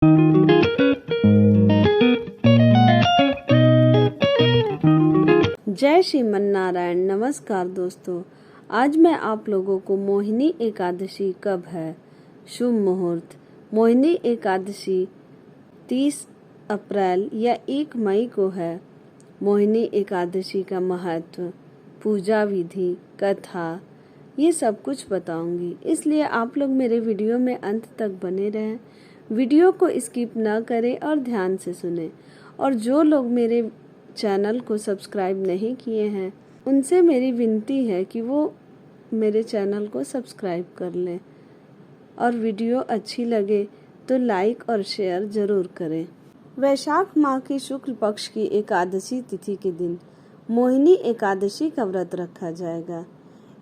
जय श्रीमन नारायण। नमस्कार दोस्तों, आज मैं आप लोगों को मोहिनी एकादशी कब है, शुभ मुहूर्त। मोहिनी एकादशी 30 अप्रैल या 1 मई को है। मोहिनी एकादशी का महत्व, पूजा विधि, कथा, ये सब कुछ बताऊंगी, इसलिए आप लोग मेरे वीडियो में अंत तक बने रहें। वीडियो को स्किप न करें और ध्यान से सुनें। और जो लोग मेरे चैनल को सब्सक्राइब नहीं किए हैं, उनसे मेरी विनती है कि वो मेरे चैनल को सब्सक्राइब कर लें और वीडियो अच्छी लगे तो लाइक और शेयर जरूर करें। वैशाख माह की शुक्ल पक्ष की एकादशी तिथि के दिन मोहिनी एकादशी का व्रत रखा जाएगा।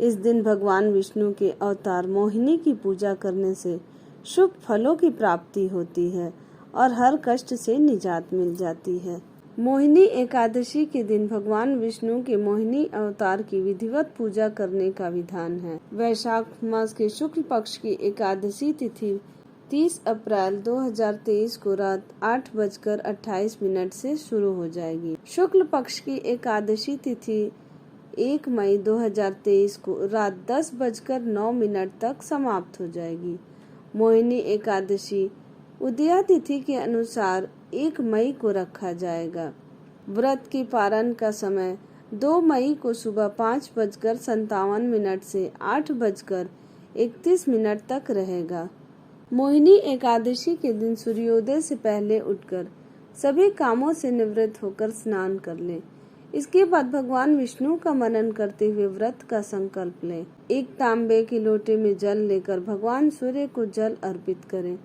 इस दिन भगवान विष्णु के अवतार मोहिनी की पूजा करने से शुभ फलों की प्राप्ति होती है और हर कष्ट से निजात मिल जाती है। मोहिनी एकादशी के दिन भगवान विष्णु के मोहिनी अवतार की विधिवत पूजा करने का विधान है। वैशाख मास के शुक्ल पक्ष की एकादशी तिथि 30 अप्रैल 2023 को रात 8:28 से शुरू हो जाएगी। शुक्ल पक्ष की एकादशी तिथि 1 मई 2023 को रात 10:09 तक समाप्त हो जाएगी। मोहिनी एकादशी उदया तिथि के अनुसार 1 मई को रखा जाएगा। व्रत की पारण का समय 2 मई को सुबह 5:57 से 8:31 तक रहेगा। मोहिनी एकादशी के दिन सूर्योदय से पहले उठकर सभी कामों से निवृत्त होकर स्नान कर लें। इसके बाद भगवान विष्णु का मनन करते हुए व्रत का संकल्प लें। एक तांबे के लोटे में जल लेकर भगवान सूर्य को जल अर्पित करें।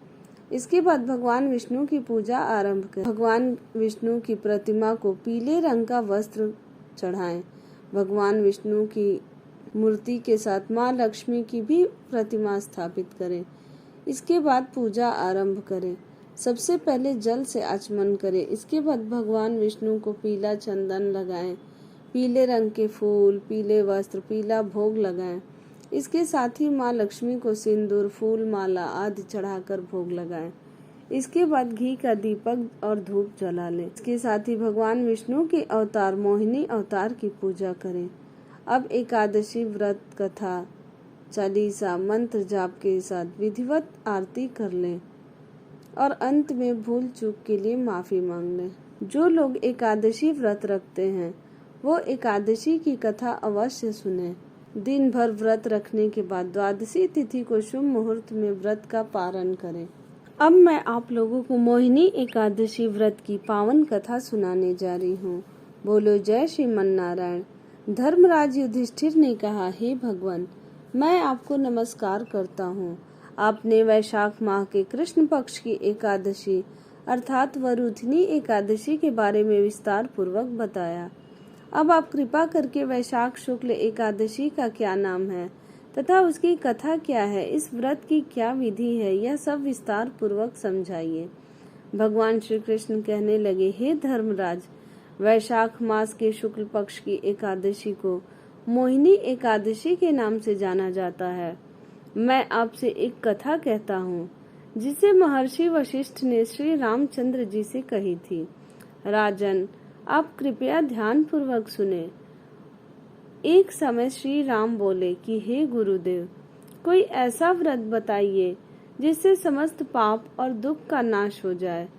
इसके बाद भगवान विष्णु की पूजा आरंभ करें। भगवान विष्णु की प्रतिमा को पीले रंग का वस्त्र चढ़ाएं। भगवान विष्णु की मूर्ति के साथ माँ लक्ष्मी की भी प्रतिमा स्थापित करें। इसके बाद पूजा आरंभ करें। सबसे पहले जल से आचमन करें। इसके बाद भगवान विष्णु को पीला चंदन लगाएं, पीले रंग के फूल, पीले वस्त्र, पीला भोग लगाएं। इसके साथ ही माँ लक्ष्मी को सिंदूर, फूल माला आदि चढ़ाकर भोग लगाएं। इसके बाद घी का दीपक और धूप जला लें। इसके साथ ही भगवान विष्णु के अवतार मोहिनी अवतार की पूजा करें। अब एकादशी व्रत कथा, चालीसा, मंत्र जाप के साथ विधिवत आरती कर लें और अंत में भूल चूक के लिए माफी मांग लें। जो लोग एकादशी व्रत रखते हैं वो एकादशी की कथा अवश्य सुने। दिन भर व्रत रखने के बाद द्वादशी तिथि को शुभ मुहूर्त में व्रत का पारण करें। अब मैं आप लोगों को मोहिनी एकादशी व्रत की पावन कथा सुनाने जा रही हूँ। बोलो जय श्रीमन नारायण। धर्मराज युधिष्ठिर ने कहा, हे भगवान, मैं आपको नमस्कार करता हूँ। आपने वैशाख माह के कृष्ण पक्ष की एकादशी अर्थात वरुधिनी एकादशी के बारे में विस्तार पूर्वक बताया। अब आप कृपा करके वैशाख शुक्ल एकादशी का क्या नाम है तथा उसकी कथा क्या है, इस व्रत की क्या विधि है, यह सब विस्तार पूर्वक समझाइए। भगवान श्री कृष्ण कहने लगे, हे धर्मराज, वैशाख मास के शुक्ल पक्ष की एकादशी को मोहिनी एकादशी के नाम से जाना जाता है। मैं आपसे एक कथा कहता हूँ जिसे महर्षि वशिष्ठ ने श्री रामचंद्र जी से कही थी। राजन, आप कृपया ध्यान पूर्वक सुने। एक समय श्री राम बोले कि हे गुरुदेव, कोई ऐसा व्रत बताइए जिससे समस्त पाप और दुख का नाश हो जाए।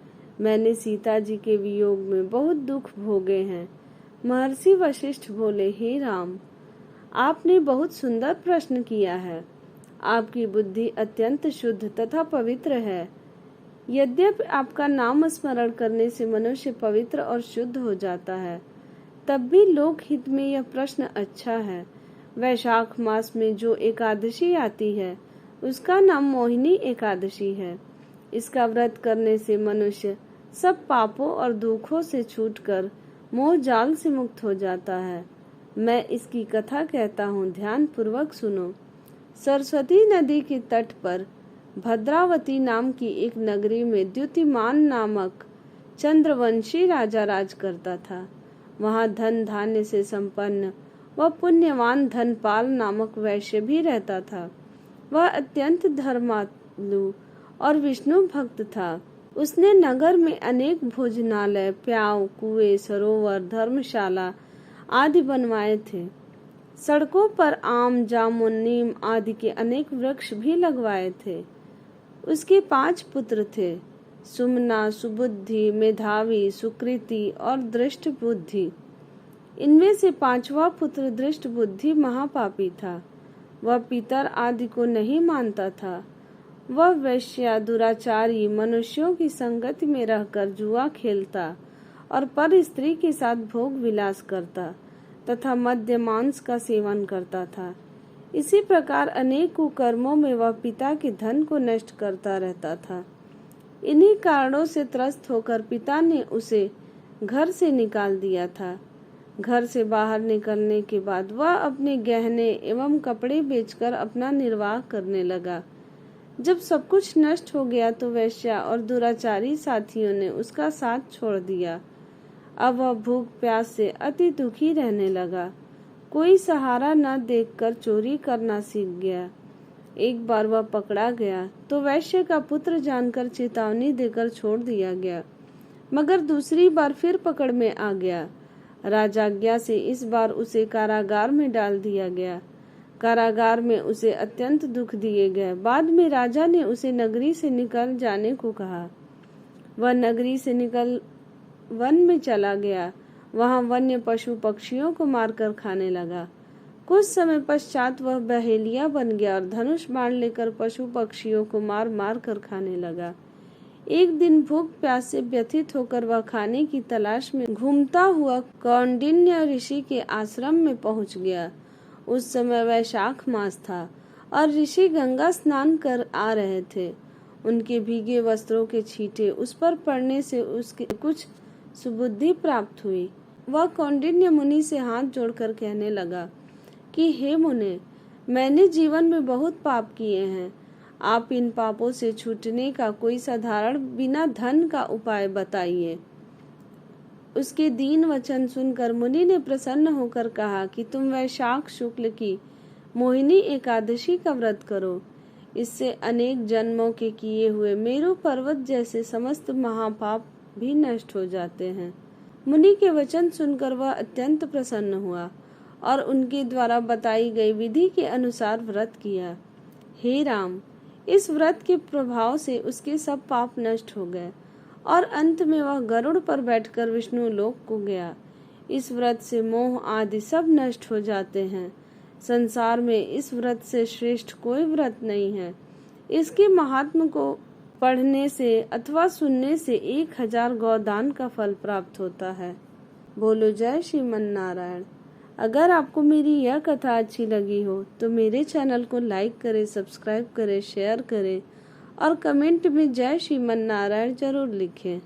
मैंने सीता जी के वियोग में बहुत दुख भोगे हैं। महर्षि वशिष्ठ बोले, हे राम, आपने बहुत सुंदर प्रश्न किया है। आपकी बुद्धि अत्यंत शुद्ध तथा पवित्र है। यद्यपि आपका नाम स्मरण करने से मनुष्य पवित्र और शुद्ध हो जाता है, तब भी लोक हित में यह प्रश्न अच्छा है। वैशाख मास में जो एकादशी आती है उसका नाम मोहिनी एकादशी है। इसका व्रत करने से मनुष्य सब पापों और दुखों से छूटकर मोह जाल से मुक्त हो जाता है। मैं इसकी कथा कहता हूँ, ध्यान पूर्वक सुनो। सरस्वती नदी के तट पर भद्रावती नाम की एक नगरी में द्युतिमान नामक चंद्रवंशी राजा राज करता था। वहाँ धन धान्य से संपन्न व पुण्यवान धनपाल नामक वैश्य भी रहता था। वह अत्यंत धर्मालु और विष्णु भक्त था। उसने नगर में अनेक भोजनालय, प्याव, कुएं, सरोवर, धर्मशाला आदि बनवाए थे। सड़कों पर आम, जामुन, नीम आदि के अनेक वृक्ष भी लगवाए थे। उसके 5 पुत्र थे, सुमना, सुबुद्धि, मेधावी, सुकृति और दृष्ट बुद्धि। इनमें से 5वां पुत्र दृष्ट बुद्धि महापापी था। वह पितर आदि को नहीं मानता था। वह वैश्या, दुराचारी, मनुष्यों की संगति में रहकर जुआ खेलता और पर स्त्री के साथ भोग विलास करता तथा मद्य मांस का सेवन करता था। इसी प्रकार अनेक कुकर्मों में वह पिता के धन को नष्ट करता रहता था। इन्हीं कारणों से त्रस्त होकर पिता ने उसे घर से निकाल दिया था। घर से बाहर निकलने के बाद वह अपने गहने एवं कपड़े बेचकर अपना निर्वाह करने लगा। जब सब कुछ नष्ट हो गया तो वेश्या और दुराचारी साथियों ने उसका साथ छोड़ दिया। अब वह भूख प्यास से अति दुखी रहने लगा। कोई सहारा न देखकर चोरी करना सीख गया। एक बार वह पकड़ा गया तो वैश्य का पुत्र जानकर चेतावनी देकर छोड़ दिया गया, मगर दूसरी बार फिर पकड़ में आ गया। राजाज्ञा से इस बार उसे कारागार में डाल दिया गया। कारागार में उसे अत्यंत दुख दिए गए। बाद में राजा ने उसे नगरी से निकल जाने को कहा। वह नगरी से निकल वन में चला गया। वहां वन्य पशु पक्षियों को मारकर खाने लगा। कुछ समय पश्चात वह बहेलिया बन गया और धनुष बाण लेकर पशु पक्षियों को मार मार कर खाने लगा। एक दिन भूख प्यास से व्यथित होकर वह खाने की तलाश में घूमता हुआ कौंडिन्य ऋषि के आश्रम में पहुंच गया। उस समय वैशाख मास था और ऋषि गंगा स्नान कर आ रहे थे। उनके भीगे वस्त्रों के छींटे उस पर पड़ने से उसके कुछ सुबुद्धि प्राप्त हुई। वह कौंडिन्य मुनि से हाथ जोड़कर कहने लगा कि हे मुने, मैंने जीवन में बहुत पाप किए हैं। आप इन पापों से छूटने का कोई साधारण बिना धन का उपाय बताइए। उसके दीन वचन सुनकर मुनि ने प्रसन्न होकर कहा कि तुम वैशाख शुक्ल की मोहिनी एकादशी का व्रत करो। इससे अनेक जन्मों के किए हुए मेरु पर्वत जैसे समस्त महापाप भी नष्ट हो जाते हैं। मुनि के वचन सुनकर वह अत्यंत प्रसन्न हुआ और उनके द्वारा बताई गई विधि के अनुसार व्रत किया। हे राम, इस व्रत के प्रभाव से उसके सब पाप नष्ट हो गए और अंत में वह गरुड़ पर बैठकर विष्णु लोक को गया। इस व्रत से मोह आदि सब नष्ट हो जाते हैं। संसार में इस व्रत से श्रेष्ठ कोई व्रत नहीं है। इसके महात्म को पढ़ने से अथवा सुनने से 1000 गौदान का फल प्राप्त होता है। बोलो जय श्रीमन नारायण। अगर आपको मेरी यह कथा अच्छी लगी हो तो मेरे चैनल को लाइक करें, सब्सक्राइब करें, शेयर करें और कमेंट में जय श्रीमन नारायण जरूर लिखें।